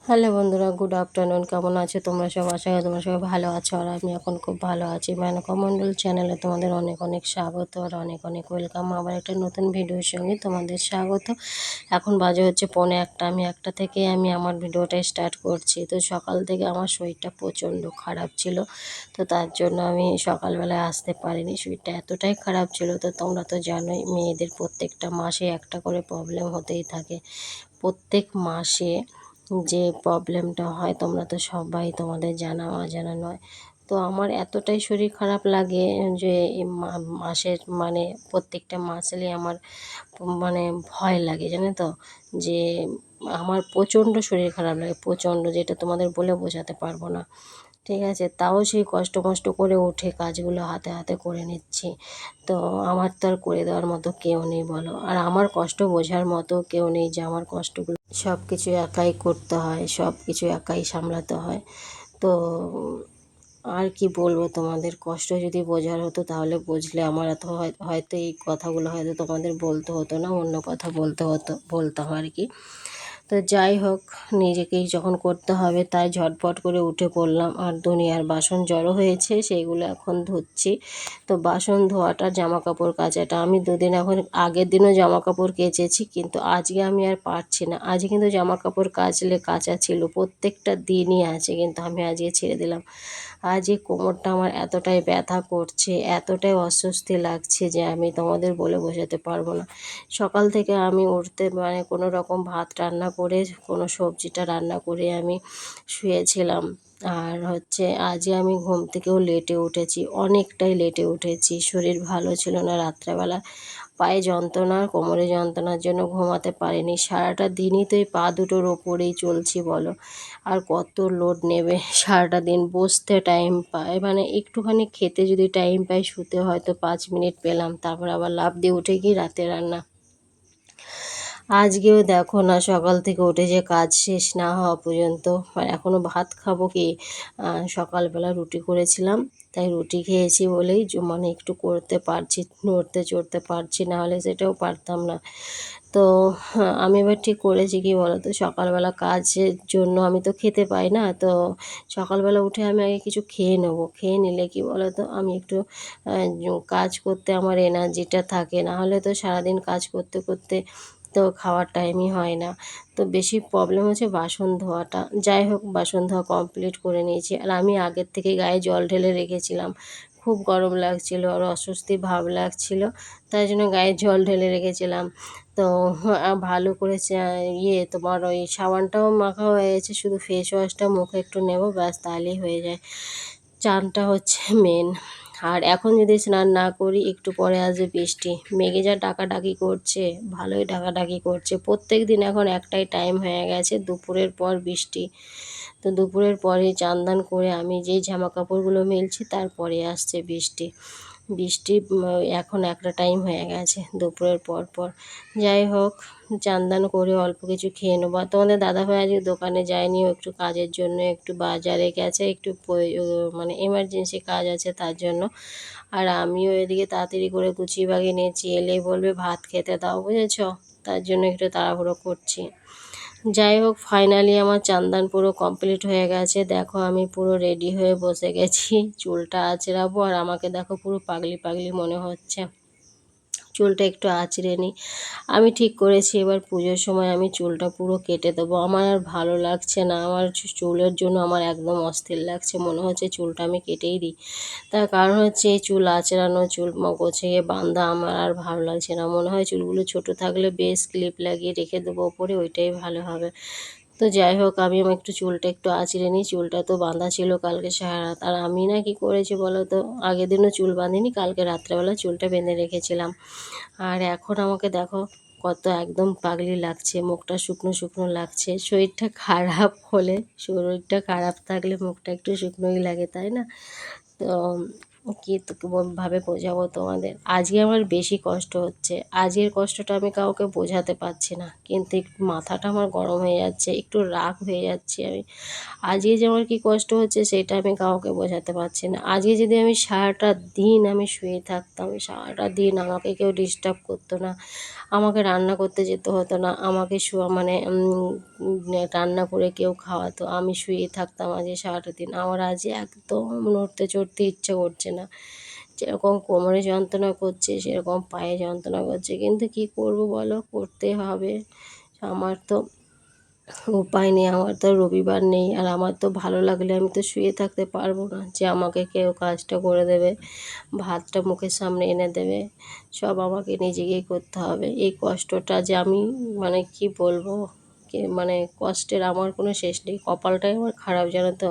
Hello বন্ধুরা, good afternoon. কেমন আছো তোমরা সব? আশা করি তোমরা সবাই ভালো আছো। আর আমি এখন খুব ভালো আছি। মেনকা মণ্ডল চ্যানেলে তোমাদের অনেক অনেক স্বাগত আর অনেক অনেক ওয়েলকাম। আবার একটা নতুন ভিডিওর সঙ্গে তোমাদের স্বাগত। এখন বাজে হচ্ছে 1:45। আমি 1টা থেকে আমার ভিডিওটা স্টার্ট করছি। তো সকাল থেকে আমার শরীরটা প্রচণ্ড খারাপ ছিল, তো তার জন্য আমি সকালবেলায় আসতে পারিনি। শরীরটা এতটাই খারাপ ছিল, তো তোমরা তো জানোই মেয়েদের প্রত্যেকটা মাসে একটা করে প্রবলেম হতেই থাকে। প্রত্যেক মাসে যে প্রবলেমটা হয় তোমরা তো সবাই, তোমাদের জানা অজানা নয়। তো আমার এতটাই শরীর খারাপ লাগে যে মাসের প্রত্যেকটা মাসেই আমার ভয় লাগে, জানো তো। যে আমার প্রচণ্ড শরীর খারাপ লাগে, প্রচণ্ড, যেটা তোমাদের বলে বোঝাতে পারবো না। ঠিক আছে, তাও সেই কষ্ট মষ্ট করে উঠে কাজগুলো হাতে হাতে করে নিচ্ছি। তো আমার তো আর করে দেওয়ার মতো কেউ নেই বলো, আর আমার কষ্ট বোঝার মতো কেউ নেই যে আমার কষ্টগুলো সব কিছু একাই করতে হয়, সব কিছু একাই সামলাতে হয়। তো আর কি বলবো, তোমাদের কষ্ট যদি বোঝার হতো তাহলে বুঝলে আমার এত হয়তো এই কথাগুলো হয়তো তোমাদের বলতে হতো না, অন্য কথা বলতাম আর কি। তো যাই হোক, নিজেকেই যখন করতে হবে তাই ঝটপট করে উঠে পড়লাম। আর দুনিয়ার বাসন জড়ো হয়েছে, সেইগুলো এখন ধুচ্ছি। তো বাসন ধোয়াটা, জামা কাপড় কাচাটা আমি দুদিন এখন আগের দিনও জামা কাপড় কেচেছি, কিন্তু আজকে আমি আর পারছি না। আজ কিন্তু জামা কাপড় কাচা ছিল, প্রত্যেকটা দিনই আছে, কিন্তু আমি আজকে ছেড়ে দিলাম। আজকে কোমরটা আমার এতটাই ব্যথা করছে, এতটাই অস্বস্তি লাগছে যে আমি তোমাদের বলে বোঝাতে পারবো না। সকাল থেকে আমি উঠতে কোনো রকম ভাত রান্না করে, কোনো সবজিটা রান্না করে আমি শুয়েছিলাম। আর হচ্ছে আজকে আমি ঘুম থেকেও লেটে উঠেছি, অনেকটাই লেটে উঠেছি। শরীর ভালো ছিল না, রাত্রেবেলা পায়ে যন্ত্রণা, কোমরে যন্ত্রণার জন্য ঘুমাতে পারিনি। সারাটা দিনই তো এই পা দুটোর ওপরেই চলছি বলো, আর কত লোড নেবে। সারাটা দিন বসতে টাইম পায়, একটুখানি খেতে যদি টাইম পাই, শুতে হয়তো 5 মিনিট পেলাম, তারপর আবার লাফ দিয়ে উঠে গিয়ে রাতে রান্না। আজকেও দেখো না, সকাল থেকে উঠে যে কাজ শেষ না হওয়া পর্যন্ত, এখনও ভাত খাবো কি। সকালবেলা রুটি করেছিলাম, তাই রুটি খেয়েছি বলেই একটু করতে পারছি, নড়তে চড়তে পারছি, না হলে সেটাও পারতাম না। তো আমি এবার ঠিক করেছি কি বলো তো, সকালবেলা কাজের জন্য আমি তো খেতে পাই না, তো সকালবেলা উঠে আমি আগে কিছু খেয়ে নেবো। খেয়ে নিলে কি বলো তো, আমি একটু কাজ করতে আমার এনার্জিটা থাকে, না হলে তো সারাদিন কাজ করতে করতে তো খাওয়ার টাইমই হয় না। তো বেশি প্রবলেম হচ্ছে বাসন ধোয়াটা। যাই হোক, বাসন ধোয়া কমপ্লিট করে নিয়েছি। আর আমি আগের থেকে গায়ে জল ঢেলে রেখেছিলাম, খুব গরম লাগছিল আর অস্বস্তি ভাব লাগছিল, তাই জন্য গায়ে জল ঢেলে রেখেছিলাম। তো ভালো করে তোমার ওই সাবানটাও মাখা হয়ে গেছে, শুধু ফেস ওয়াশটা মুখে একটু নেব, ব্যাস, তাহলেই হয়ে যায়। চানটা হচ্ছে মেন। আর এখন যদি স্নান না করি, একটু পরে আসবে বৃষ্টি। মেঘে যা ডাকাডাকি করছে, ভালোই ডাকাডাকি করছে। প্রত্যেক দিন এখন একটাই টাইম হয়ে গেছে, দুপুরের পর বৃষ্টি। তো দুপুরের পরে চান দান করে আমি যেই জামা কাপড়গুলো মেলছি, তারপরে আসছে বৃষ্টি। বৃষ্টি এখন একটা টাইম হয়ে গেছে, দুপুরের পর পর। যাই হোক, চান দান করে অল্প কিছু খেয়ে নেবো। আর তোমাদের দাদাভাই আজকে দোকানে যায়নি, ও একটু কাজের জন্য একটু বাজারে গেছে, একটু এমার্জেন্সি কাজ আছে তার জন্য। আর আমিও এদিকে তাড়াতাড়ি করে গুছিয়ে বাগিয়ে নিয়েছি, এলেই বলবে ভাত খেতে দাও, বুঝেছ, তার জন্য একটু তাড়াহুড়ো করছি। যাই হোক, ফাইনালি আমার চান পুরো কমপ্লিট হয়ে গেছে। দেখো আমি পুরো রেডি হয়ে বসে গেছি, চুলটা আঁচড়াবো। আর আমাকে দেখো পুরো পাগলি পাগলি মনে হচ্ছে। চুলটা একটু আঁচড়ে নিই। আমি ঠিক করেছি এবার পুজোর সময় আমি চুলটা পুরো কেটে দেবো। আমার আর ভালো লাগছে না, আমার চুলের জন্য আমার একদম অস্থির লাগছে, মনে হচ্ছে চুলটা আমি কেটেই দিই। তার কারণ হচ্ছে এই চুল আঁচড়ানো, চুল গোছিয়ে বাঁধা আমার আর ভালো লাগছে না। মনে হয় চুলগুলো ছোট থাকলে বেশ ক্লিপ লাগিয়ে রেখে দেবো ওপরে, ওইটাই ভালো হবে। তো যাই হোক, আমি আমার একটু চুলটা একটু আঁচড়ে নিই। চুলটা তো বাঁধা ছিল কালকে সারা রাত। আর আমি না কি করেছি বলো তো, আগের দিনও চুল বাঁধিনি, কালকে রাত্রেবেলা চুলটা বেঁধে রেখেছিলাম। আর এখন আমাকে দেখো কত একদম পাগলি লাগছে, মুখটা শুকনো শুকনো লাগছে। শরীরটা খারাপ হলে, শরীরটা খারাপ থাকলে মুখটা একটু শুকনোই লাগে, তাই না? তো কি তো ভাবে বোঝাবো তোমাদের। আজকে আমার বেশি কষ্ট হচ্ছে, আজকের কষ্টটা আমি কাউকে বোঝাতে পারছি না, কিন্তু একটু মাথাটা আমার গরম হয়ে যাচ্ছে, একটু রাগ হয়ে যাচ্ছি আমি। আজকে যে আমার কী কষ্ট হচ্ছে সেটা আমি কাউকে বোঝাতে পারছি না। আজকে যদি আমি সারাটা দিন আমি শুয়ে থাকতাম, সারাটা দিন আমাকে কেউ ডিস্টার্ব করতো না, আমাকে রান্না করতে যেতে হতো না, আমাকে শোয়া মানে রান্না করে কেউ খাওয়াতো, আমি শুয়ে থাকতাম আজকে সারাটা দিন, আমার আজকে একদম নড়তে চড়তে ইচ্ছে করছে না। যেরকম কোমরে যন্ত্রণা করছে সেরকম পায়ে যন্ত্রণা করছে, কিন্তু কি করব বলো, করতে হবে। আমার তো উপায় নেই, আমার তো রবিবার নেই, আর আমার তো ভালো লাগলে আমি তো শুয়ে থাকতে পারবো না যে আমাকে কেউ কাজটা করে দেবে, ভাতটা মুখের সামনে এনে দেবে, সব আমাকে নিজেকেই করতে হবে। এই কষ্টটা যে আমি মানে কি বলবো, মানে কষ্টের আমার কোনো শেষ নেই। কপালটাই আমার খারাপ জানো তো,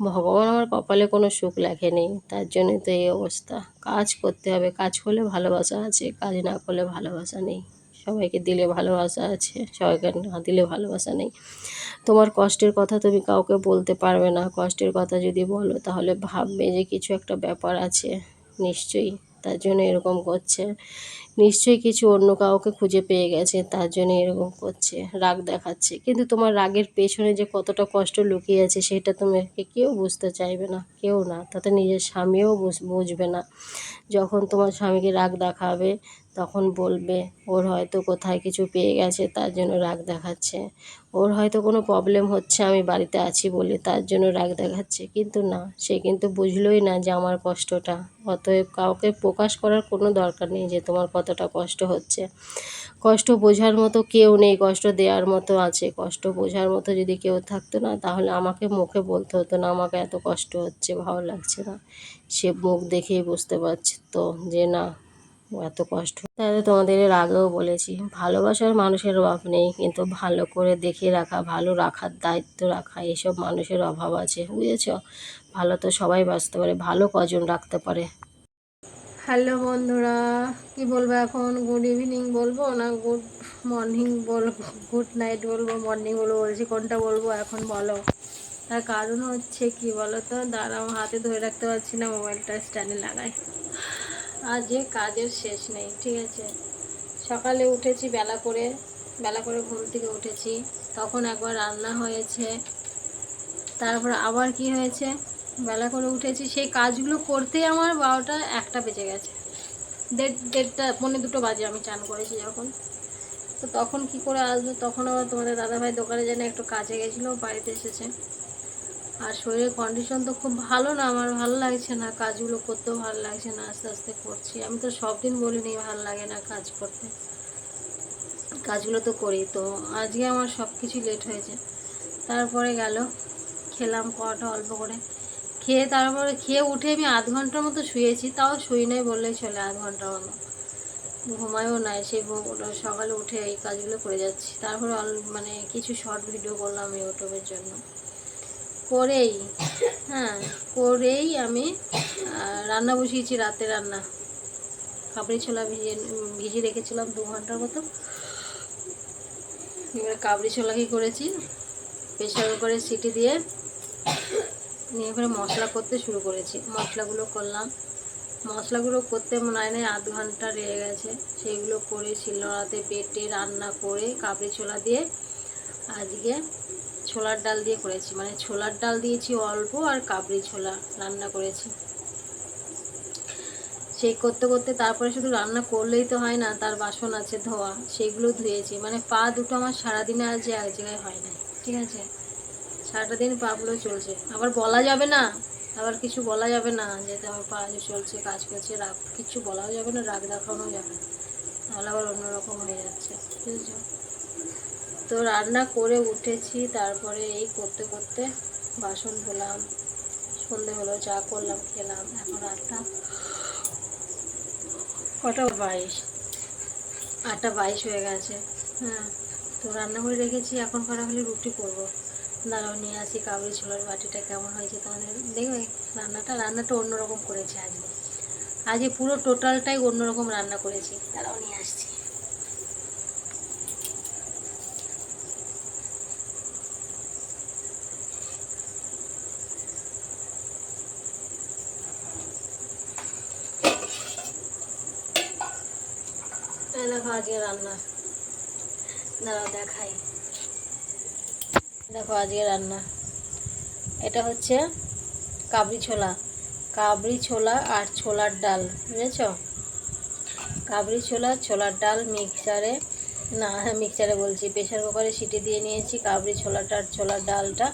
ভগবান আমার কপালে কোনো সুখ লেখেনি, তার জন্যই তো এই অবস্থা। কাজ করতে হবে, কাজ করলে ভালোবাসা আছে, কাজ না করলে ভালোবাসা নেই। সবাইকে দিলে ভালোবাসা আছে, সবাইকে না দিলে ভালোবাসা নেই। তোমার কষ্টের কথা তুমি কাউকে বলতে পারবে না, কষ্টের কথা যদি বলো তাহলে ভাববে যে কিছু একটা ব্যাপার আছে নিশ্চয়ই, তার জন্য এরকম করছে। নিশ্চয়ই কিছু অন্য কাউকে খুঁজে পেয়ে গেছে, তার জন্য এরকম করছে, রাগ দেখাচ্ছে। কিন্তু তোমার রাগের পেছনে যে কতটা কষ্ট লুকিয়ে আছে সেটা তোমাকে কেউ বুঝতে চাইবে না, কেউ না, তাতে নিজের স্বামীও বুঝবে না। যখন তোমার স্বামীকে রাগ দেখাবে তখন বলবে ওর হয়তো কোথায় কিছু পেয়ে গেছে তার জন্য রাগ দেখাচ্ছে, ওর হয়তো কোনো প্রবলেম হচ্ছে আমি বাড়িতে আছি বলে তার জন্য রাগ দেখাচ্ছে। কিন্তু না, সে কিন্তু বুঝলোই না যে আমার কষ্টটা। অতএব কাউকে প্রকাশ করার কোনো দরকার নেই যে তোমার কতটা কষ্ট হচ্ছে। কষ্ট বোঝার মতো কেউ নেই, কষ্ট দেওয়ার মতো আছে। কষ্ট বোঝার মতো যদি কেউ থাকতো না তাহলে আমাকে মুখে বলতে হতো না আমাকে এত কষ্ট হচ্ছে, ভালো লাগছে না। সে মুখ দেখেই বুঝতে পারছে তো যে না, এত কষ্ট। তাহলে তোমাদের এর আগেও বলেছি, ভালোবাসার মানুষের অভাব নেই, কিন্তু ভালো করে দেখে রাখা, ভালো রাখার দায়িত্ব রাখা, এসব মানুষের অভাব আছে, বুঝেছ? ভালো তো সবাই বাঁচতে পারে, ভালো কজন রাখতে পারে। হ্যালো বন্ধুরা, কি বলবো এখন, গুড ইভিনিং বলবো না গুড মর্নিং বলবো, গুড নাইট বলবো, মর্নিং বলবো, বলছি কোনটা বলবো এখন বলো। তার কারণ হচ্ছে কি বলো তো, দাঁড়াও, হাতে ধরে রাখতে পারছি না, মোবাইলটা স্ট্যান্ডে লাগাই। আজ যে কাজের শেষ নেই, ঠিক আছে। সকালে উঠেছি বেলা করে ঘুম থেকে উঠেছি, তখন একবার রান্না হয়েছে, তারপর আবার কি হয়েছে, বেলা করে উঠেছি, সেই কাজগুলো করতেই আমার 12টা 1টা বেজে গেছে। দেড়টা 1:45 বাজে আমি চান করেছি যখন। তো তখন কি করে আসবো, তখন আবার তোমাদের দাদাভাই দোকানে যেন একটু কাজে গেছিলো, বাড়িতে এসেছে। আর শরীরের কন্ডিশন তো খুব ভালো না, আমার ভালো লাগছে না, কাজগুলো করতেও ভালো লাগছে না, আস্তে আস্তে করছি। আমি তো সব দিন বলিনি ভালো লাগে না কাজ করতে, কাজগুলো তো করি। তো আজকে আমার সব কিছু লেট হয়েছে। তারপরে গেল, খেলাম কটা অল্প করে, খেয়ে তারপরে খেয়ে উঠে আমি আধ ঘন্টার মতো শুয়েছি, তাও শুই নাই বললেই চলে, আধ ঘন্টার মতো ঘুমায়ও নাই। সেই সকালে উঠে এই কাজগুলো করে যাচ্ছি। তারপরে মানে কিছু শর্ট ভিডিও করলাম ইউটিউবের জন্য, করেই হ্যাঁ করেই আমি রান্না বসিয়েছি, রাতে রান্না কাবলি ছোলা ভিজিয়ে রেখেছিলাম 2 ঘন্টার মতো। এবার কাবলি ছোলা কি করেছি, প্রেশার কুকারে সিটি দিয়ে নিয়ে এবারে মশলা করতে শুরু করেছি। মশলাগুলো করলাম, মশলাগুলো করতে মনে হয় না আধ ঘন্টা লেগে গেছে। সেইগুলো করে শিলনোড়াতে বেটে রান্না করে কাবলি ছোলা দিয়ে আজকে ছোলার ডাল দিয়ে করেছি, মানে ছোলার ডাল দিয়েছি অল্প আর কাবলি ছোলা রান্না করেছি। সেই করতে করতে তারপরে শুধু রান্না করলেই তো হয় না, তার বাসন আছে ধোয়া, সেগুলো ধুয়েছি। মানে পা দুটো আমার সারাদিনে আজ এক জায়গায় হয় না, ঠিক আছে। সারাটা দিন পাগুলো চলছে, আবার বলা যাবে না, আবার কিছু বলা যাবে না যে আমার পা চলছে, কাজ করছে, রাগ কিছু বলাও যাবে না, রাগ দেখানো যাবে না, তাহলে আবার অন্যরকম হয়ে যাচ্ছে, বুঝেছো। তো রান্না করে উঠেছি, তারপরে এই করতে করতে বাসন ধুলাম, সন্ধে হলো, চা করলাম, খেলাম। এখন 8:22 হয়ে গেছে। হ্যাঁ, তো রান্না করে রেখেছি, এখন করা হলে রুটি করবো। দাঁড়াও নিয়ে আসি কাবলি ছোলার বাটিটা, কেমন হয়েছে তোমাদের দেখবে। রান্নাটা অন্যরকম করেছি আজকে, আজকে পুরো টোটালটাই অন্যরকম রান্না করেছি। দাঁড়াও নিয়ে আসছি। দেখো আজকে রান্না, দাঁড়াও দেখাই। দেখো আজকে রান্না, এটা হচ্ছে কাবলি ছোলা, কাবলি ছোলা আর ছোলার ডাল, বুঝেছ? কাবলি ছোলা, ছোলার ডাল মিক্সচারে, না মিক্সচারে বলছি, প্রেশার কুকারে সিটি দিয়ে নিয়েছি। কাবলি ছোলাটা আর ছোলার ডালটা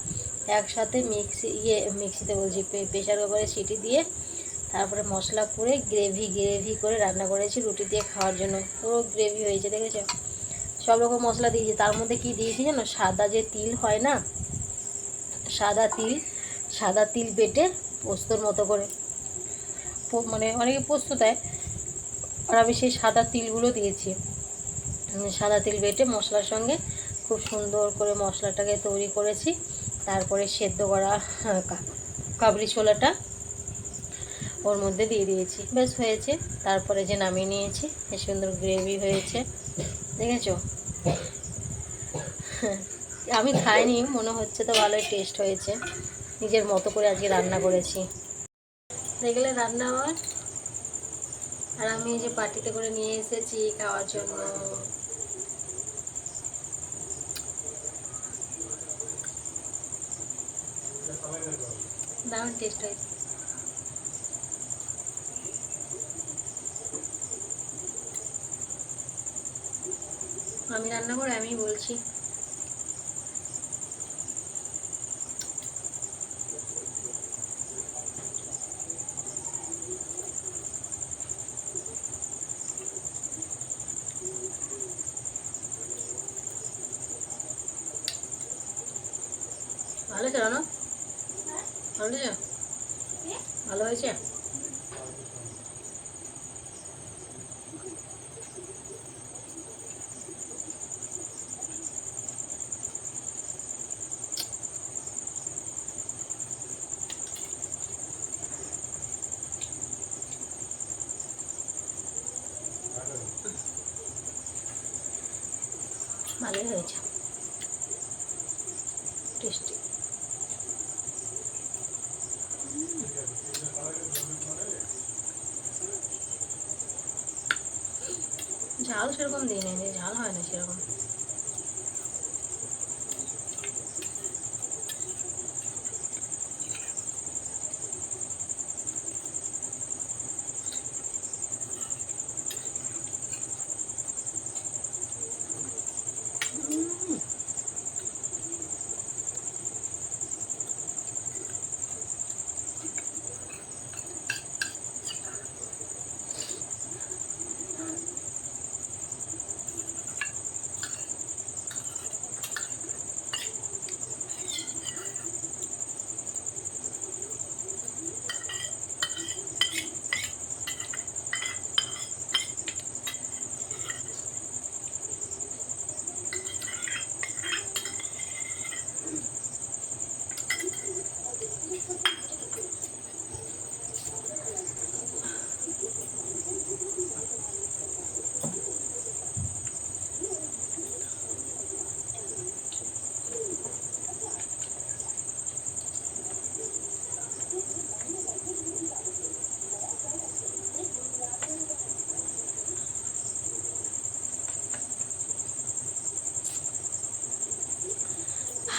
একসাথে মিক্সিতে বলছি, প্রেশার কুকারে সিটি দিয়ে তারপরে মশলা করে গ্রেভি করে রান্না করেছি রুটি দিয়ে খাওয়ার জন্য। পুরো গ্রেভি হয়েছে, দেখেছো? সব রকম মশলা দিয়েছি। তার মধ্যে কি দিয়েছি জানো? সাদা যে তিল হয় না, সাদা তিল বেটে পোস্তর মতো করে, মানে অনেকে পোস্ত দেয়, আর আমি সেই সাদা তিলগুলো দিয়েছি। সাদা তিল বেটে মশলার সঙ্গে খুব সুন্দর করে মশলাটাকে তৈরি করেছি। তারপরে সেদ্ধ করা কাবলি ছোলাটা ওর মধ্যে দিয়ে দিয়েছি, বেশ হয়েছে। তারপরে যে নামিয়ে নিয়েছি, বেশ সুন্দর গ্রেভি হয়েছে, দেখেছো? আমি খাইনি, মনে হচ্ছে তো ভালোই টেস্ট হয়েছে। নিজের মতো করে আজকে রান্না করেছি, দেখলে রান্না আমার। আর আমি এই যে পার্টিতে করে নিয়ে এসেছি খাওয়ার জন্য। দারুণ টেস্ট হয়েছে। আমি রান্না করে আমি বলছি। ভালো ছিল না? ভালো হয়েছে, ভালো হয়েছে। ভালোই হয়েছে, টেস্টি। ঝাল সেরকম দিয়ে নেই, ঝাল হয় না সেরকম।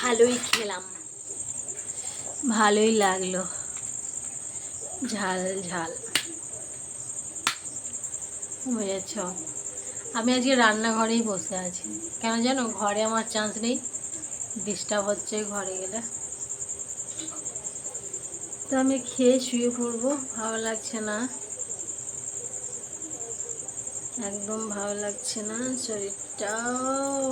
ভালোই খেলাম, ভালোই লাগলো, ঝাল ঝাল, বুঝেছ? আমি আজকে রান্নাঘরেই বসে আছি, কেন জানো? ঘরে আমার চান্স নেই, ডিস্টার্ব হচ্ছে ঘরে গেলে। তো আমি খেয়ে শুয়ে পড়বো, ভালো লাগছে না, একদম ভালো লাগছে না শরীরটাও।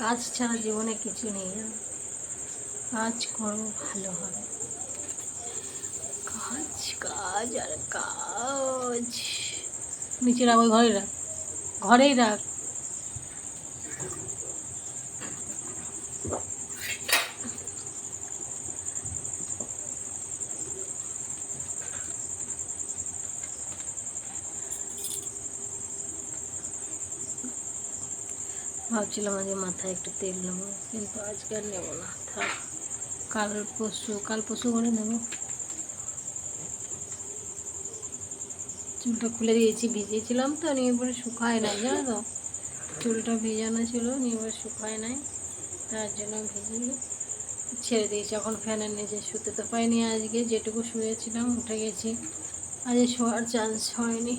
কাজ ছাড়া জীবনে কিছু নেই, কাজ করো ভালো হবে, কাজ কাজ আর কাজ। নিচে রাখ, ওই ঘরেই রাখ, ঘরেই রাখ। ভাবছিলাম আজকে মাথায় একটু তেল নেবো, কিন্তু আজকে আর নেবো না, থাক, কাল পরশু করে নেবো। চুলটা খুলে দিয়েছি, ভিজিয়েছিলাম তো, নিয়ে পরে শুকায় নাই, জানো তো, চুলটা ভেজানো ছিল, নিয়ে পরে শুকায় নাই, তার জন্য ভিজিয়ে ছেড়ে দিয়েছি। এখন ফ্যানের নিচে শুতে তো পাইনি, আজকে যেটুকু শুয়েছিলাম উঠে গেছি, আজকে শোয়ার চান্স হয়নি।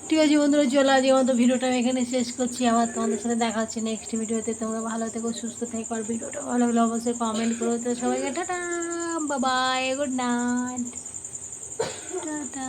ঠিক আছে বন্ধুরা, চলো আজকে মতো ভিডিওটা আমি এখানে শেষ করছি। আবার তোমাদের সাথে দেখা হচ্ছে নেক্সট ভিডিওতে। তোমরা ভালো থেকো, সুস্থ থেকো, আর ভিডিওটা ভালো লাগলে অবশ্যই কমেন্ট করো। তো সবাইকে tata, bye bye, good night, tata.